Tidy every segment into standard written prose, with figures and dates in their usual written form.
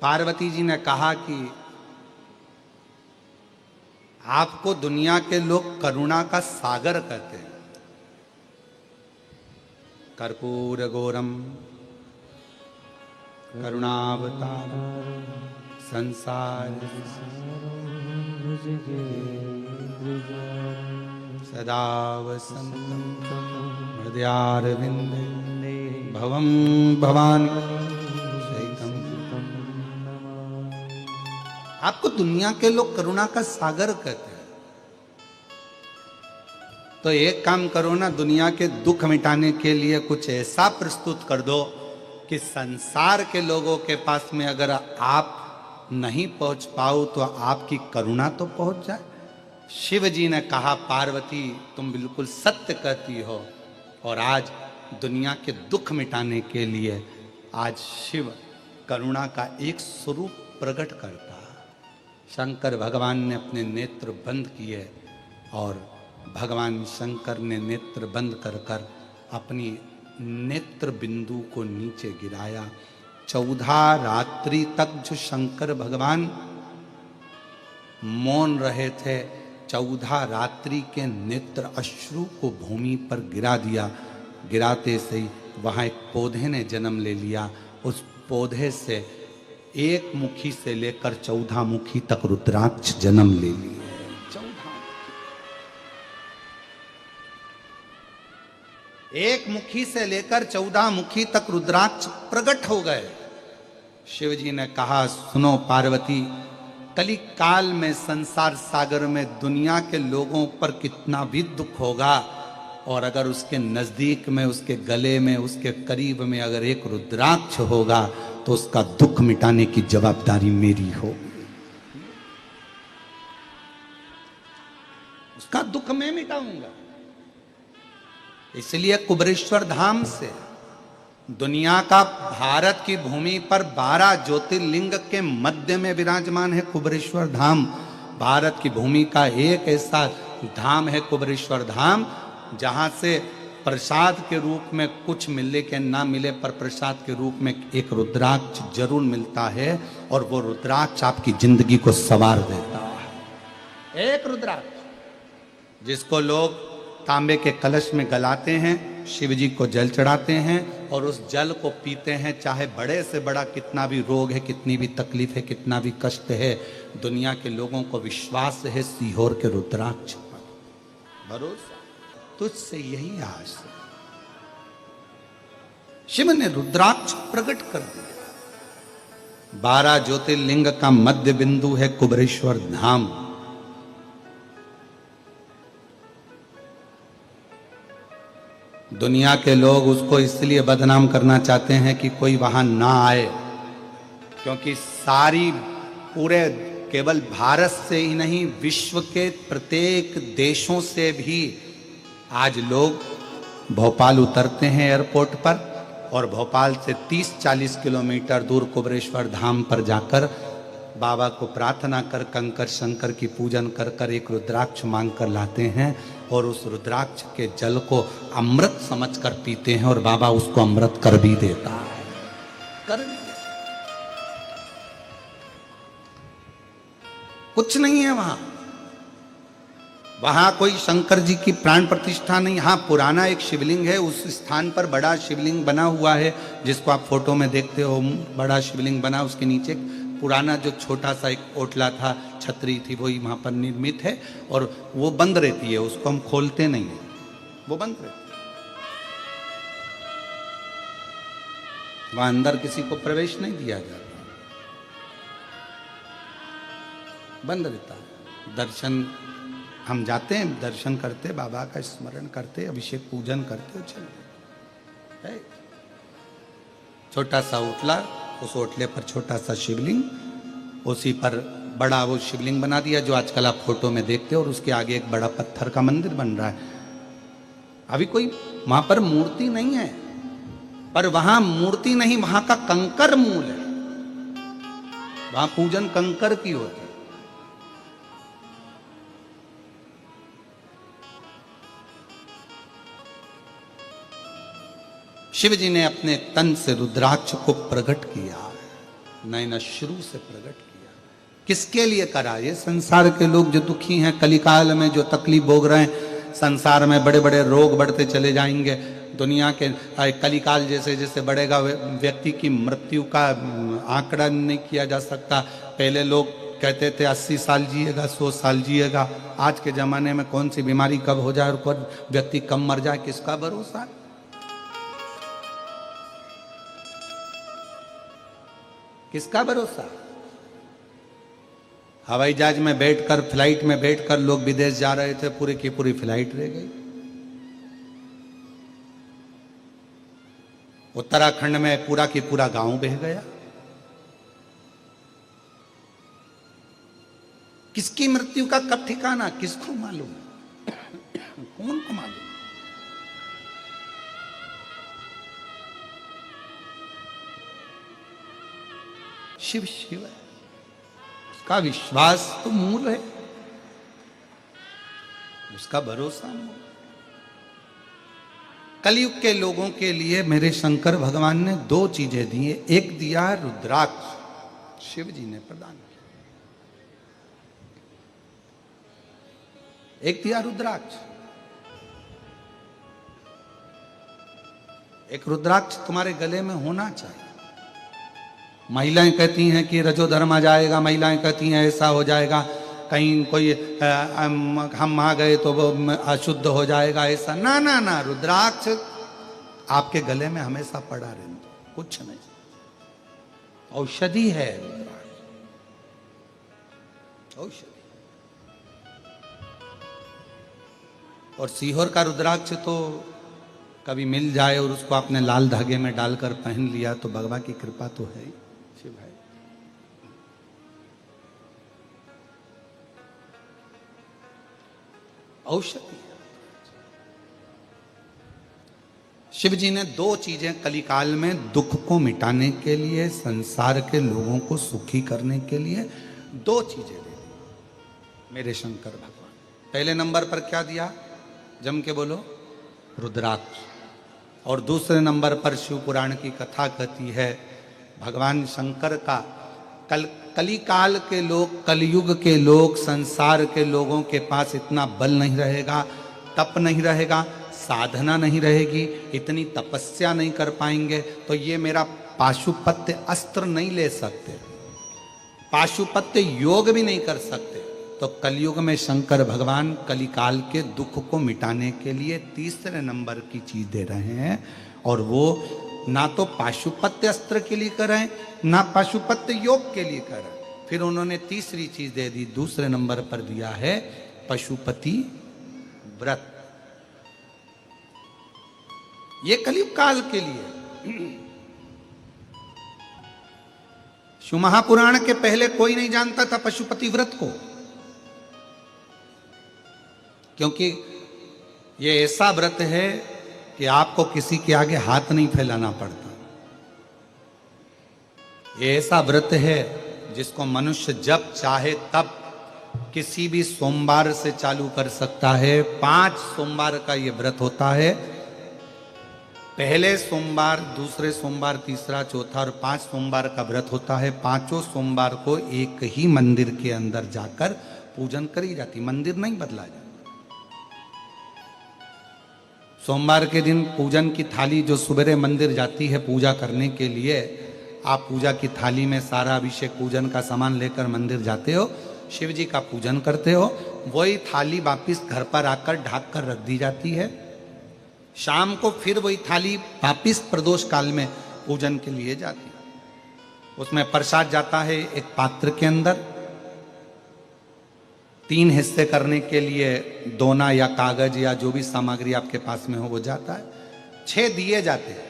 पार्वती जी ने कहा कि आपको दुनिया के लोग करुणा का सागर कहते हैं। कर्पूर गौरम करुणावतार संसार सदा वसंतम हृदयारविंदे भवम भवानी शैतम। आपको दुनिया के लोग करुणा का सागर कहते हैं। तो एक काम करो ना, दुनिया के दुख मिटाने के लिए कुछ ऐसा प्रस्तुत कर दो कि संसार के लोगों के पास में अगर आप नहीं पहुंच पाओ तो आपकी करुणा तो पहुंच जाए। शिव जी ने कहा, पार्वती तुम बिल्कुल सत्य कहती हो। और आज दुनिया के दुख मिटाने के लिए आज शिव करुणा का एक स्वरूप प्रकट करता। शंकर भगवान ने अपने नेत्र बंद किए और भगवान शंकर ने नेत्र बंद कर कर अपनी नेत्र बिंदु को नीचे गिराया। 14 रात्रि तक जो शंकर भगवान मौन रहे थे, 14 रात्रि के नेत्र अश्रु को भूमि पर गिरा दिया। गिराते से ही वहाँ एक पौधे ने जन्म ले लिया। उस पौधे से एक मुखी से लेकर 14 मुखी तक रुद्राक्ष जन्म ले लिए। 14 एक मुखी से लेकर 14 मुखी तक रुद्राक्ष प्रकट हो गए। शिव जी ने कहा, सुनो पार्वती, कली काल में संसार सागर में दुनिया के लोगों पर कितना भी दुख होगा, और अगर उसके नजदीक में, उसके गले में, उसके करीब में अगर एक रुद्राक्ष होगा तो उसका दुख मिटाने की जवाबदारी मेरी होगी। उसका दुख मैं मिटाऊंगा। इसलिए कुबेरेश्वर धाम से दुनिया का, भारत की भूमि पर 12 ज्योतिर्लिंग के मध्य में विराजमान है कुबेरेश्वर धाम। भारत की भूमि का एक ऐसा धाम है कुबेरेश्वर धाम, जहां से प्रसाद के रूप में कुछ मिले के ना मिले, पर प्रसाद के रूप में एक रुद्राक्ष जरूर मिलता है, और वो रुद्राक्ष आपकी जिंदगी को संवार देता है। एक रुद्राक्ष जिसको लोग तांबे के कलश में गलाते हैं, शिव जी को जल चढ़ाते हैं और उस जल को पीते हैं। चाहे बड़े से बड़ा कितना भी रोग है, कितनी भी तकलीफ है, कितना भी कष्ट है, दुनिया के लोगों को विश्वास है सीहोर के रुद्राक्ष पर, भरोसा तुझसे यही आस है। शिव ने रुद्राक्ष प्रकट कर दिया। 12 ज्योतिर्लिंग का मध्य बिंदु है कुबेरेश्वर धाम। दुनिया के लोग उसको इसलिए बदनाम करना चाहते हैं कि कोई वहां ना आए, क्योंकि सारी पूरे केवल भारत से ही नहीं, विश्व के प्रत्येक देशों से भी आज लोग भोपाल उतरते हैं एयरपोर्ट पर, और भोपाल से 30-40 किलोमीटर दूर कुबेरेश्वर धाम पर जाकर बाबा को प्रार्थना कर, कंकर शंकर की पूजन कर कर एक रुद्राक्ष मांग कर लाते हैं, और उस रुद्राक्ष के जल को अमृत समझकर पीते हैं, और बाबा उसको अमृत कर भी देता है। कर कुछ नहीं है वहां। वहां कोई शंकर जी की प्राण प्रतिष्ठा नहीं। हाँ, पुराना एक शिवलिंग है, उस स्थान पर बड़ा शिवलिंग बना हुआ है, जिसको आप फोटो में देखते हो। बड़ा शिवलिंग बना, उसके नीचे पुराना जो छोटा सा एक ओटला था, छतरी थी, वही वहां पर निर्मित है, और वो बंद रहती है, उसको हम खोलते नहीं है, वो बंद रहती है। वहां अंदर किसी को प्रवेश नहीं दिया जाता, बंद रहता है। दर्शन हम जाते हैं, दर्शन करते, बाबा का स्मरण करते, अभिषेक पूजन करते, चलते। छोटा सा ओटला, उस ओटले पर छोटा सा शिवलिंग, उसी पर बड़ा वो शिवलिंग बना दिया जो आजकल आप फोटो में देखते हो, और उसके आगे एक बड़ा पत्थर का मंदिर बन रहा है। अभी कोई वहां पर मूर्ति नहीं है, पर वहां मूर्ति नहीं, वहां का कंकर मूल है। वहां पूजन कंकर की होती है। शिव जी ने अपने तन से रुद्राक्ष को प्रकट किया। नैन अश्रु से प्रकट किया। किसके लिए करा? ये संसार के लोग जो दुखी हैं, कलिकाल में जो तकलीफ भोग रहे हैं, संसार में बड़े बड़े रोग बढ़ते चले जाएंगे, दुनिया के कलिकाल जैसे जैसे बढ़ेगा व्यक्ति की मृत्यु का आंकड़ा नहीं किया जा सकता। पहले लोग कहते थे 80 साल जिएगा, 100 साल जिएगा। आज के ज़माने में कौन सी बीमारी कब हो जाए और कौन व्यक्ति कम मर जाए, किसका भरोसा? किसका भरोसा? हवाई जहाज में बैठकर, फ्लाइट में बैठकर लोग विदेश जा रहे थे, पूरी की पूरी फ्लाइट रह गई। उत्तराखंड में पूरा की पूरा गांव बह गया। किसकी मृत्यु का कब ठिकाना, किसको मालूम? कौन को मालूम? शिव शिव है, उसका विश्वास तो मूल है, उसका भरोसा मूल। कलयुग के लोगों के लिए मेरे शंकर भगवान ने 2 चीजें दी है। एक दिया रुद्राक्ष, शिव जी ने प्रदान किया। एक दिया रुद्राक्ष। एक रुद्राक्ष तुम्हारे गले में होना चाहिए। महिलाएं कहती हैं कि रजोधर्म आ जाएगा, महिलाएं कहती हैं ऐसा हो जाएगा, कहीं कोई हम आ गए तो वो अशुद्ध हो जाएगा, ऐसा ना ना ना। रुद्राक्ष आपके गले में हमेशा पड़ा रहने दो, कुछ नहीं, औषधि है रुद्राक्ष, औषधि। और सीहोर का रुद्राक्ष तो कभी मिल जाए और उसको आपने लाल धागे में डालकर पहन लिया तो भगवान की कृपा तो है ही, शिव है। औषधि। शिव जी ने 2 चीजें कलिकाल में दुख को मिटाने के लिए, संसार के लोगों को सुखी करने के लिए 2 चीजें दे दी मेरे शंकर भगवान। पहले नंबर पर क्या दिया? जम के बोलो, रुद्राक्ष। और दूसरे नंबर पर शिव पुराण की कथा कहती है भगवान शंकर का कलिकाल के लोग, कलयुग के लोग, संसार के लोगों के पास इतना बल नहीं रहेगा, तप नहीं रहेगा, साधना नहीं रहेगी, इतनी तपस्या नहीं कर पाएंगे, तो ये मेरा पाशुपत्य अस्त्र नहीं ले सकते, पाशुपत्य योग भी नहीं कर सकते। तो कलयुग में शंकर भगवान कलिकाल के दुख को मिटाने के लिए तीसरे नंबर की चीज दे रहे हैं। और वो ना तो पाशुपत्य अस्त्र के लिए कर रहे हैं, ना पाशुपत्य योग के लिए कर रहे हैं। फिर उन्होंने तीसरी चीज दे दी, दूसरे नंबर पर दिया है पशुपति व्रत। ये कलयुग काल के लिए। शिव महापुराण के पहले कोई नहीं जानता था पशुपति व्रत को, क्योंकि ये ऐसा व्रत है कि आपको किसी के आगे हाथ नहीं फैलाना पड़ता। ये ऐसा व्रत है जिसको मनुष्य जब चाहे तब किसी भी सोमवार से चालू कर सकता है। 5 सोमवार का ये व्रत होता है। पहले सोमवार, दूसरे सोमवार, तीसरा, चौथा और 5 सोमवार का व्रत होता है। 5 सोमवार को एक ही मंदिर के अंदर जाकर पूजन करी जाती, मंदिर नहीं बदला जाता। सोमवार के दिन पूजन की थाली जो सवेरे मंदिर जाती है पूजा करने के लिए, आप पूजा की थाली में सारा अभिषेक पूजन का सामान लेकर मंदिर जाते हो, शिव जी का पूजन करते हो, वही थाली वापिस घर पर आकर ढाक कर रख दी जाती है। शाम को फिर वही थाली वापिस प्रदोष काल में पूजन के लिए जाती है। उसमें प्रसाद जाता है एक पात्र के अंदर, 3 हिस्से करने के लिए दोना या कागज या जो भी सामग्री आपके पास में हो वो जाता है। 6 दिए जाते हैं,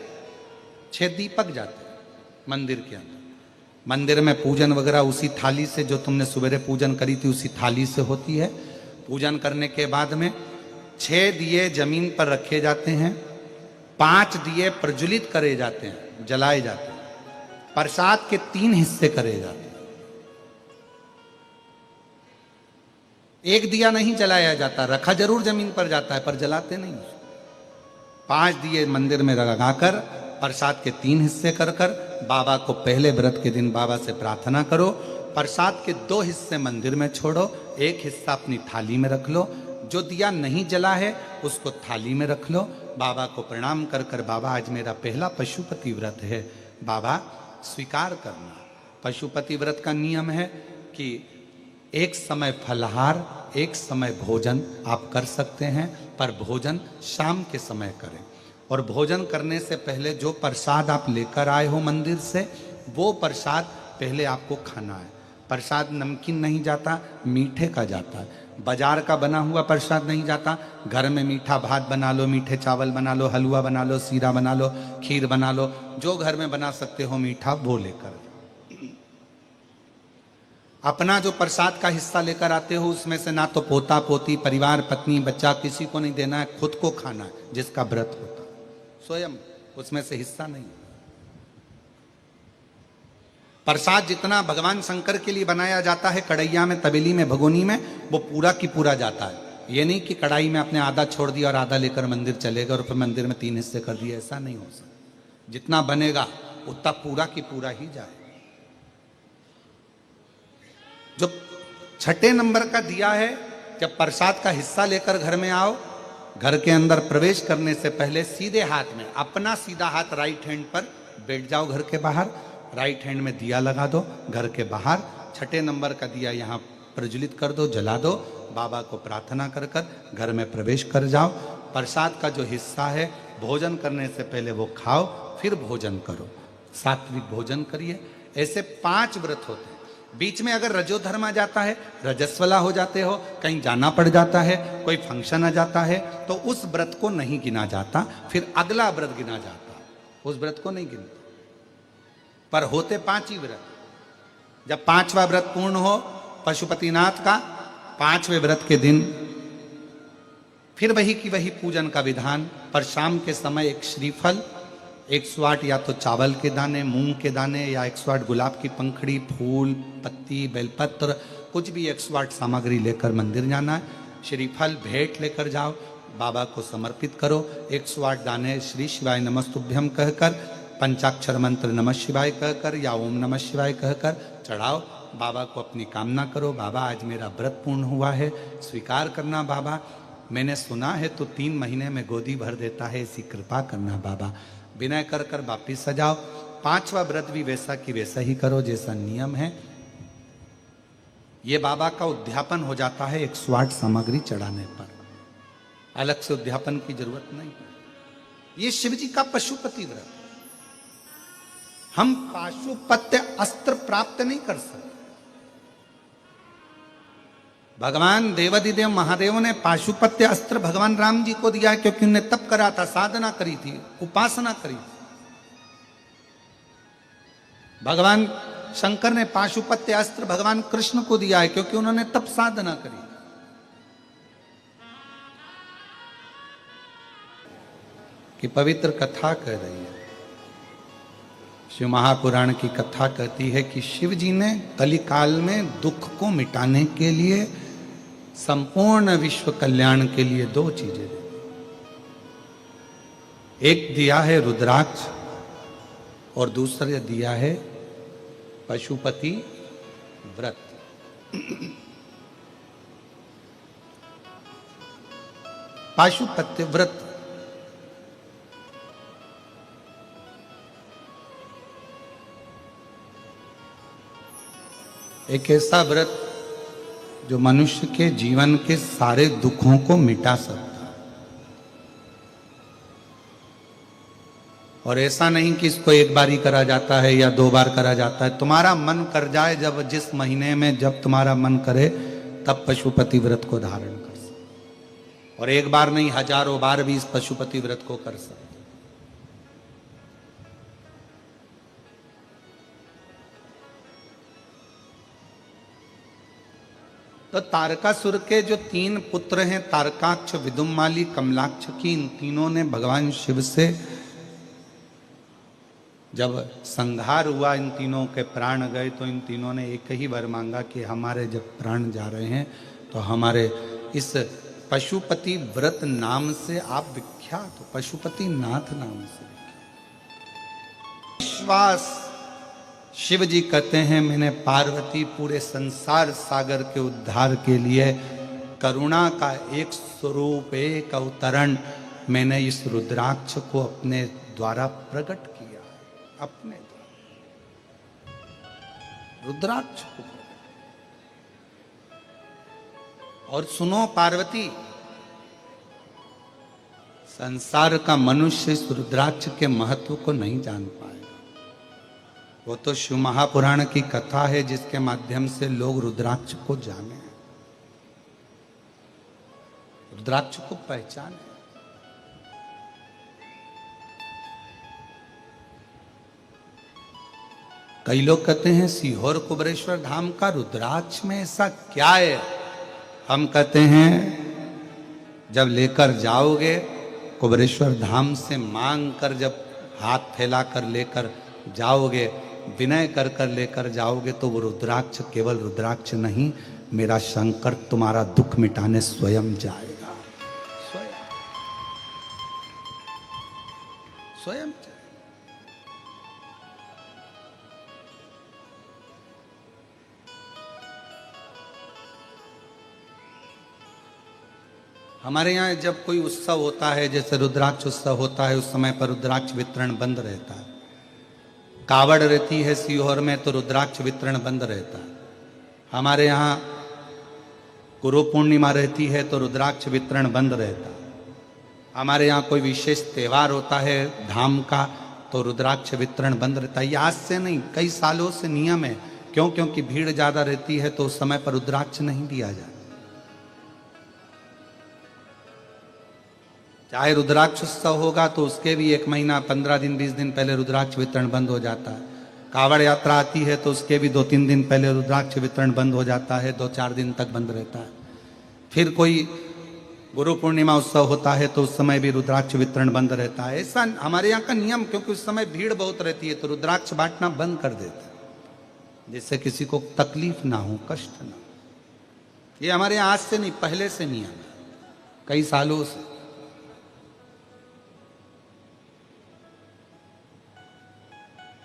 6 दीपक जाते हैं मंदिर के अंदर। मंदिर में पूजन वगैरह उसी थाली से, जो तुमने सवेरे पूजन करी थी उसी थाली से होती है। पूजन करने के बाद में 6 दिए जमीन पर रखे जाते हैं, 5 दिए प्रज्वलित करे जाते हैं, जलाए जाते हैं। प्रसाद के 3 हिस्से करे जाते हैं। एक दिया नहीं जलाया जाता, रखा जरूर जमीन पर जाता है पर जलाते नहीं। 5 दिए मंदिर में लगाकर प्रसाद के 3 हिस्से कर कर बाबा को पहले व्रत के दिन बाबा से प्रार्थना करो। प्रसाद के 2 हिस्से मंदिर में छोड़ो, 1 हिस्सा अपनी थाली में रख लो। जो दिया नहीं जला है उसको थाली में रख लो। बाबा को प्रणाम कर कर, बाबा आज मेरा पहला पशुपति व्रत है, बाबा स्वीकार करना। पशुपति व्रत का नियम है कि एक समय फलाहार, एक समय भोजन आप कर सकते हैं, पर भोजन शाम के समय करें। और भोजन करने से पहले जो प्रसाद आप लेकर आए हो मंदिर से, वो प्रसाद पहले आपको खाना है। प्रसाद नमकीन नहीं जाता, मीठे का जाता है। बाजार का बना हुआ प्रसाद नहीं जाता। घर में मीठा भात बना लो, मीठे चावल बना लो, हलवा बना लो, सीरा बना लो, खीर बना लो, जो घर में बना सकते हो मीठा वो लेकर। अपना जो प्रसाद का हिस्सा लेकर आते हो उसमें से ना तो पोता पोती, परिवार, पत्नी, बच्चा किसी को नहीं देना है, खुद को खाना है। जिसका व्रत होता स्वयं, उसमें से हिस्सा नहीं। प्रसाद जितना भगवान शंकर के लिए बनाया जाता है कढ़ैया में, तबेली में, भगोनी में, वो पूरा की पूरा जाता है। ये नहीं कि कढ़ाई में आपने आधा छोड़ दिया और आधा लेकर मंदिर चले गए और फिर मंदिर में 3 हिस्से कर दिए, ऐसा नहीं हो सकता। जितना बनेगा उतना पूरा की पूरा ही जाए। जो 6 नंबर का दिया है, जब प्रसाद का हिस्सा लेकर घर में आओ, घर के अंदर प्रवेश करने से पहले सीधे हाथ में, अपना सीधा हाथ राइट हैंड पर बैठ जाओ। घर के बाहर राइट हैंड में दिया लगा दो। घर के बाहर 6 नंबर का दिया यहाँ प्रज्वलित कर दो, जला दो। बाबा को प्रार्थना कर कर घर में प्रवेश कर जाओ। प्रसाद का जो हिस्सा है भोजन करने से पहले वो खाओ, फिर भोजन करो, सात्विक भोजन करिए। ऐसे 5 व्रत होते हैं। बीच में अगर रजोधर्म आ जाता है, रजस्वला हो जाते हो, कहीं जाना पड़ जाता है, कोई फंक्शन आ जाता है, तो उस व्रत को नहीं गिना जाता, फिर अगला व्रत गिना जाता, उस व्रत को नहीं गिनते। पर होते 5 ही व्रत। जब 5वां व्रत पूर्ण हो पशुपतिनाथ का, 5वें व्रत के दिन फिर वही की वही पूजन का विधान। पर शाम के समय एक श्रीफल, 108 या तो चावल के दाने, मूंग के दाने, या 108 गुलाब की पंखड़ी, फूल, पत्ती, बेलपत्र, कुछ भी 108 सामग्री लेकर मंदिर जाना है। श्रीफल भेंट लेकर जाओ, बाबा को समर्पित करो। 108 दाने श्री शिवाय नमस्तुभ्यम कहकर, पंचाक्षर मंत्र नमः शिवाय कहकर या ओम नमः शिवाय कहकर चढ़ाओ। बाबा को अपनी कामना करो, बाबा आज मेरा व्रत पूर्ण हुआ है, स्वीकार करना बाबा। मैंने सुना है तो 3 महीने में गोदी भर देता है, ऐसी कृपा करना बाबा। विनय कर कर वापिस सजाओ। 5वां व्रत भी वैसा कि वैसा ही करो जैसा नियम है। ये बाबा का उद्यापन हो जाता है 108 सामग्री चढ़ाने पर, अलग से उद्यापन की जरूरत नहीं। ये शिव जी का पशुपति व्रत। हम पाशुपत्य अस्त्र प्राप्त नहीं कर सकते। भगवान देवादिदेव महादेव ने पाशुपत्य अस्त्र भगवान राम जी को दिया, क्योंकि उन्हें तप करा था, साधना करी थी, उपासना करी थी। भगवान शंकर ने पाशुपत्य अस्त्र भगवान कृष्ण को दिया है, क्योंकि उन्होंने तप साधना करी। कि पवित्र कथा कह रही है, शिव महापुराण की कथा कहती है कि शिव जी ने कलिकाल में दुख को मिटाने के लिए, संपूर्ण विश्व कल्याण के लिए 2 चीजें दी। एक दिया है रुद्राक्ष और दूसरा दिया है पशुपति व्रत। पाशुपत्य व्रत एक ऐसा व्रत जो मनुष्य के जीवन के सारे दुखों को मिटा सकता है। और ऐसा नहीं कि इसको एक बार ही करा जाता है या 2 बार करा जाता है। तुम्हारा मन कर जाए, जब जिस महीने में जब तुम्हारा मन करे तब पशुपति व्रत को धारण कर सकते। और एक बार नहीं, हजारों बार भी इस पशुपति व्रत को कर सकते। तो तारकासुर के जो 3 पुत्र हैं, तारकाक्ष, विदुमाली, कमलाक्ष की, इन तीनों ने भगवान शिव से जब संहार हुआ, इन तीनों के प्राण गए, तो इन तीनों ने एक ही वर मांगा कि हमारे जब प्राण जा रहे हैं तो हमारे इस पशुपति व्रत नाम से आप विख्यात हो, पशुपति नाथ नाम से। विश्वास। शिव जी कहते हैं मैंने पार्वती पूरे संसार सागर के उद्धार के लिए करुणा का एक स्वरूप, एक अवतरण मैंने इस रुद्राक्ष को अपने द्वारा प्रकट किया, अपने द्वारा रुद्राक्ष को। और सुनो पार्वती, संसार का मनुष्य इस रुद्राक्ष के महत्व को नहीं जान पाएगा। वो तो शिव महापुराण की कथा है जिसके माध्यम से लोग रुद्राक्ष को जाने, रुद्राक्ष को पहचाने। कई लोग कहते हैं सीहोर कुबरेश्वर धाम का रुद्राक्ष में ऐसा क्या है। हम कहते हैं जब लेकर जाओगे कुबरेश्वर धाम से मांग कर, जब हाथ फैला कर लेकर जाओगे, विनय कर कर लेकर जाओगे, तो वो रुद्राक्ष केवल रुद्राक्ष नहीं, मेरा शंकर तुम्हारा दुख मिटाने स्वयं जाएगा, स्वयं स्वयं। हमारे यहाँ जब कोई उत्सव होता है, जैसे रुद्राक्ष उत्सव होता है, उस समय पर रुद्राक्ष वितरण बंद रहता है। कावड़ रहती है सीहोर में तो रुद्राक्ष वितरण बंद रहता है। हमारे यहाँ गुरु पूर्णिमा रहती है तो रुद्राक्ष वितरण बंद रहता है। हमारे यहाँ कोई विशेष त्यौहार होता है धाम का तो रुद्राक्ष वितरण बंद रहता है। ये आज से नहीं, कई सालों से नियम है। क्यों? क्योंकि भीड़ ज्यादा रहती है तो उस समय पर रुद्राक्ष नहीं दिया जाता। चाहे रुद्राक्ष उत्सव होगा तो उसके भी 1 महीना 15 दिन 20 दिन पहले रुद्राक्ष वितरण बंद हो जाता है। कावड़ यात्रा आती है तो उसके भी 2-3 दिन पहले रुद्राक्ष वितरण बंद हो जाता है, 2-4 दिन तक बंद रहता है। फिर कोई गुरु पूर्णिमा उत्सव होता है तो उस समय भी रुद्राक्ष वितरण बंद रहता है। ऐसा हमारे यहाँ का नियम, क्योंकि उस समय भीड़ बहुत रहती है तो रुद्राक्ष बांटना बंद कर देते हैं, जिससे किसी को तकलीफ ना हो, कष्ट ना हो। ये हमारे यहाँ आज से नहीं, पहले से नियम है, कई सालों से।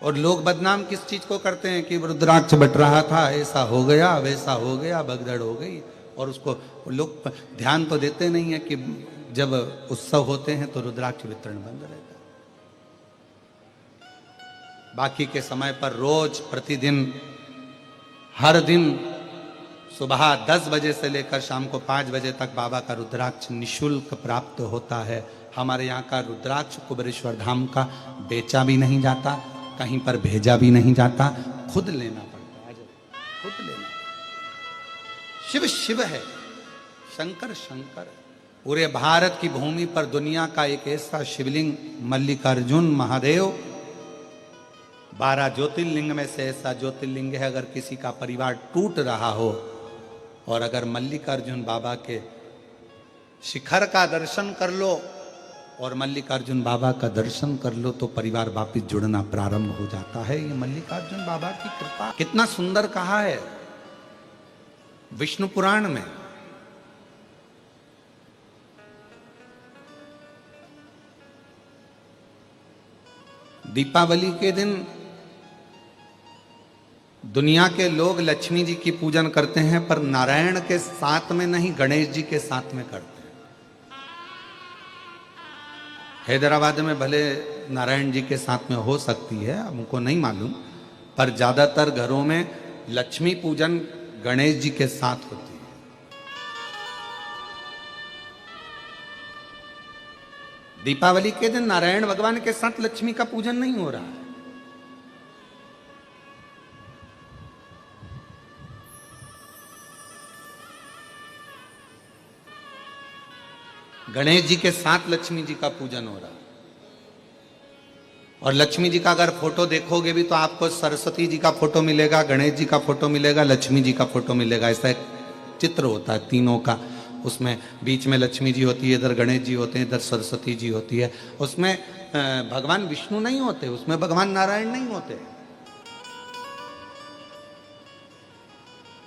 और लोग बदनाम किस चीज को करते हैं कि रुद्राक्ष बट रहा था, ऐसा हो गया, वैसा हो गया, भगदड़ हो गई। और उसको लोग ध्यान तो देते नहीं है कि जब उत्सव होते हैं तो रुद्राक्ष वितरण बंद रहता है। बाकी के समय पर रोज प्रतिदिन हर दिन सुबह 10 बजे से लेकर शाम को 5 बजे तक बाबा का रुद्राक्ष निशुल्क प्राप्त होता है। हमारे यहाँ का रुद्राक्ष कुबरेश्वर धाम का बेचा भी नहीं जाता, कहीं पर भेजा भी नहीं जाता, खुद लेना पड़ता है, खुद लेना। शिव शिव है, शंकर शंकर है। पूरे भारत की भूमि पर दुनिया का एक ऐसा शिवलिंग मल्लिकार्जुन महादेव, 12 ज्योतिर्लिंग में से ऐसा ज्योतिर्लिंग है। अगर किसी का परिवार टूट रहा हो और अगर मल्लिकार्जुन बाबा के शिखर का दर्शन कर लो और मल्लिकार्जुन बाबा का दर्शन कर लो तो परिवार वापिस जुड़ना प्रारंभ हो जाता है। ये मल्लिकार्जुन बाबा की कृपा। कितना सुंदर कहा है विष्णु पुराण में। दीपावली के दिन दुनिया के लोग लक्ष्मी जी की पूजन करते हैं, पर नारायण के साथ में नहीं, गणेश जी के साथ में करते हैं। हैदराबाद में भले नारायण जी के साथ में हो सकती है, हमको नहीं मालूम, पर ज्यादातर घरों में लक्ष्मी पूजन गणेश जी के साथ होती है। दीपावली के दिन नारायण भगवान के साथ लक्ष्मी का पूजन नहीं हो रहा है। गणेश जी के साथ लक्ष्मी जी का पूजन हो रहा है। और लक्ष्मी जी का अगर फोटो देखोगे भी तो आपको सरस्वती जी का फोटो मिलेगा, गणेश जी का फोटो मिलेगा, लक्ष्मी जी का फोटो मिलेगा। ऐसा एक चित्र होता है तीनों का। उसमें बीच में लक्ष्मी जी होती है, इधर गणेश जी होते हैं, इधर सरस्वती जी होती है। उसमें भगवान विष्णु नहीं होते, उसमें भगवान नारायण नहीं होते।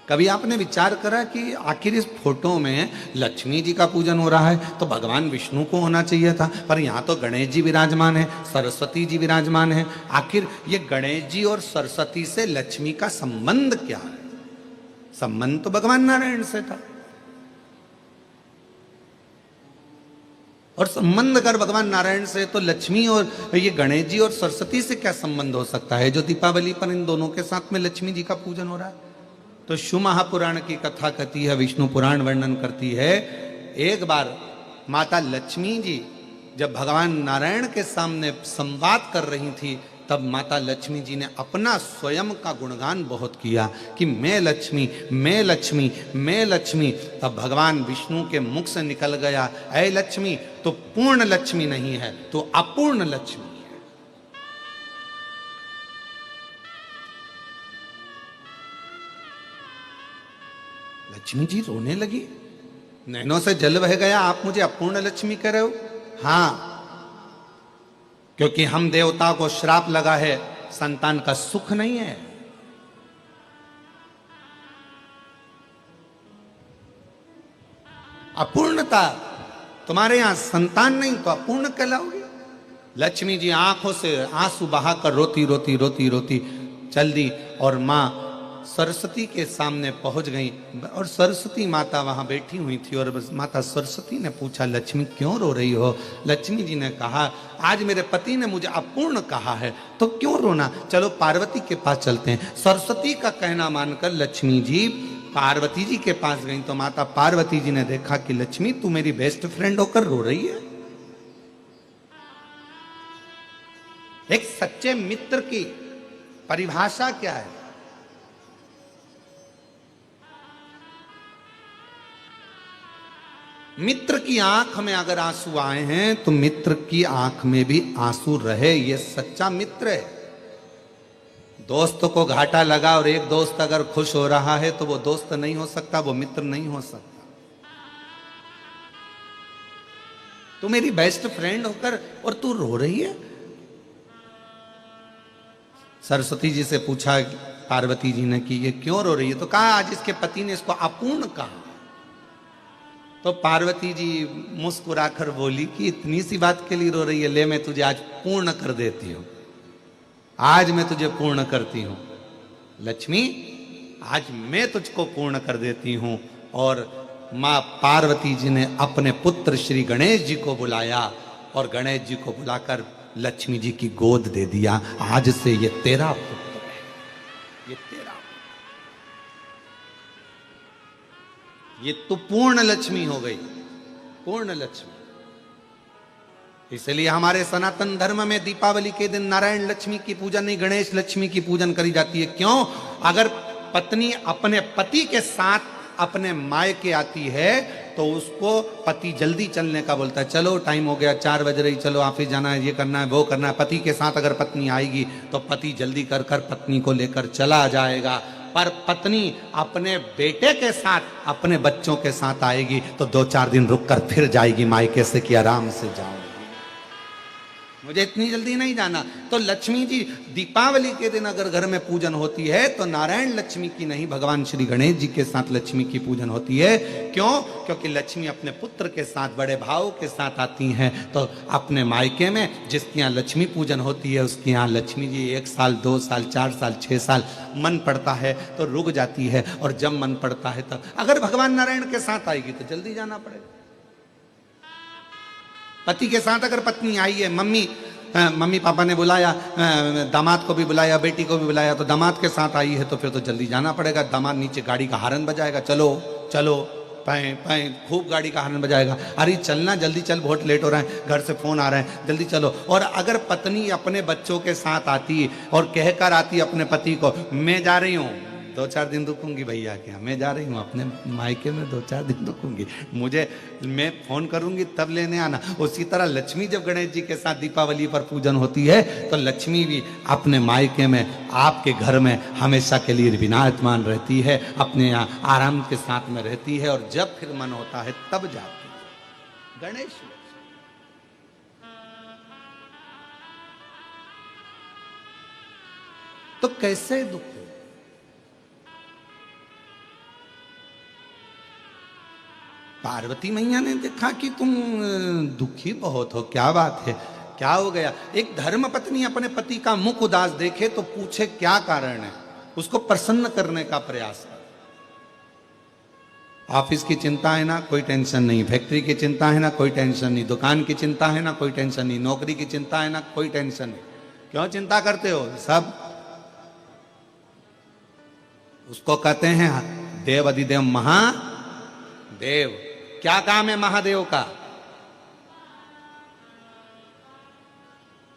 कभी आपने विचार करा कि आखिर इस फोटो में लक्ष्मी जी का पूजन हो रहा है तो भगवान विष्णु को होना चाहिए था, पर यहाँ तो गणेश जी विराजमान है, सरस्वती जी विराजमान है। आखिर ये गणेश जी और सरस्वती से लक्ष्मी का संबंध क्या है? संबंध तो भगवान नारायण से था। और संबंध अगर भगवान नारायण से, तो लक्ष्मी और ये गणेश जी और सरस्वती से क्या संबंध हो सकता है जो दीपावली पर इन दोनों के साथ में लक्ष्मी जी का पूजन हो रहा है? तो शिव महापुराण की कथा कहती है, विष्णु पुराण वर्णन करती है, एक बार माता लक्ष्मी जी जब भगवान नारायण के सामने संवाद कर रही थी, तब माता लक्ष्मी जी ने अपना स्वयं का गुणगान बहुत किया कि मैं लक्ष्मी, मैं लक्ष्मी, मैं लक्ष्मी। तब भगवान विष्णु के मुख से निकल गया, ऐ लक्ष्मी तो पूर्ण लक्ष्मी नहीं है, तो अपूर्ण लक्ष्मी है। लक्ष्मी जी रोने लगी, नैनों से जल बह गया, आप मुझे अपूर्ण लक्ष्मी कह रहे हो? हाँ, क्योंकि हम देवता को श्राप लगा है, संतान का सुख नहीं है। अपूर्णता, तुम्हारे यहां संतान नहीं तो अपूर्ण कहलाओगे। लक्ष्मी जी आंखों से आंसू बहाकर रोती रोती रोती रोती चल दी और मां सरस्वती के सामने पहुंच गई। और सरस्वती माता वहां बैठी हुई थी और माता सरस्वती ने पूछा, लक्ष्मी क्यों रो रही हो? लक्ष्मी जी ने कहा, आज मेरे पति ने मुझे अपूर्ण कहा है, तो क्यों रोना, चलो पार्वती के पास चलते हैं। सरस्वती का कहना मानकर लक्ष्मी जी पार्वती जी के पास गई, तो माता पार्वती जी ने देखा कि लक्ष्मी तू मेरी बेस्ट फ्रेंड होकर रो रही है। एक सच्चे मित्र की परिभाषा क्या है? मित्र की आंख में अगर आंसू आए हैं तो मित्र की आंख में भी आंसू रहे, ये सच्चा मित्र है। दोस्त को घाटा लगा और एक दोस्त अगर खुश हो रहा है तो वो दोस्त नहीं हो सकता, वो मित्र नहीं हो सकता। तू मेरी बेस्ट फ्रेंड होकर और तू रो रही है। सरस्वती जी से पूछा पार्वती जी ने कि ये क्यों रो रही है, तो कहा आज इसके पति ने इसको अपूर्ण कहा। तो पार्वती जी मुस्कुराकर बोली कि इतनी सी बात के लिए रो रही है, ले मैं तुझे आज पूर्ण कर देती हूं, आज मैं तुझे पूर्ण करती हूं लक्ष्मी, आज मैं तुझको पूर्ण कर देती हूं। और मां पार्वती जी ने अपने पुत्र श्री गणेश जी को बुलाया और गणेश जी को बुलाकर लक्ष्मी जी की गोद दे दिया, आज से ये तेरा पुत्र है, ये तेरा, ये तो पूर्ण लक्ष्मी हो गई, पूर्ण लक्ष्मी। इसलिए हमारे सनातन धर्म में दीपावली के दिन नारायण लक्ष्मी की पूजन नहीं, गणेश लक्ष्मी की पूजन करी जाती है। क्यों? अगर पत्नी अपने पति के साथ अपने मायके आती है तो उसको पति जल्दी चलने का बोलता है, चलो टाइम हो गया, 4 बज रही, चलो ऑफिस जाना है, ये करना है, वो करना है। पति के साथ अगर पत्नी आएगी तो पति जल्दी कर कर पत्नी को लेकर चला जाएगा। पर पत्नी अपने बेटे के साथ, अपने बच्चों के साथ आएगी तो 2-4 दिन रुक कर फिर जाएगी मायके से कि आराम से जाओ, मुझे इतनी जल्दी नहीं जाना। तो लक्ष्मी जी दीपावली के दिन अगर घर में पूजन होती है तो नारायण लक्ष्मी की नहीं, भगवान श्री गणेश जी के साथ लक्ष्मी की पूजन होती है। क्यों? क्योंकि लक्ष्मी अपने पुत्र के साथ बड़े भाव के साथ आती हैं। तो अपने मायके में जिसके यहाँ लक्ष्मी पूजन होती है उसके यहाँ लक्ष्मी जी 1 साल 2 साल 4 साल 6 साल मन पड़ता है तो रुक जाती है, और जब मन पड़ता है तब। अगर भगवान नारायण के साथ आएगी तो जल्दी जाना पड़ेगा। पति के साथ अगर पत्नी आई है, मम्मी पापा ने बुलाया, दामाद को भी बुलाया, बेटी को भी बुलाया, तो दामाद के साथ आई है तो फिर तो जल्दी जाना पड़ेगा। दामाद नीचे गाड़ी का हॉर्न बजाएगा, चलो चलो, पाए पाए, खूब गाड़ी का हॉर्न बजाएगा, अरे चलना, जल्दी चल, बहुत लेट हो रहा है, घर से फोन आ रहा है, जल्दी चलो। और अगर पत्नी अपने बच्चों के साथ आती और कहकर आती अपने पति को, मैं जा रही हूँ 2-4 दिन रुकूंगी भैया के यहाँ, मैं जा रही हूँ अपने मायके में 2-4 दिन रुकूंगी, मैं फोन करूंगी तब लेने आना। उसी तरह लक्ष्मी जब गणेश जी के साथ दीपावली पर पूजन होती है तो लक्ष्मी भी अपने मायके में, आपके घर में हमेशा के लिए विराजमान रहती है, अपने यहाँ आराम के साथ में रहती है, और जब फिर मन होता है तब जाती है। गणेश तो कैसे दुख? पार्वती मैया ने देखा कि तुम दुखी बहुत हो, क्या बात है, क्या हो गया। एक धर्म पत्नी अपने पति का मुख उदास देखे तो पूछे क्या कारण है, उसको प्रसन्न करने का प्रयास करे। ऑफिस की चिंता है ना, कोई टेंशन नहीं। फैक्ट्री की चिंता है ना, कोई टेंशन नहीं। दुकान की चिंता है ना, कोई टेंशन नहीं। नौकरी की चिंता है ना, कोई टेंशन नहीं। क्यों चिंता करते हो? सब उसको कहते हैं देव अधिदेव महादेव। क्या काम है महादेव का?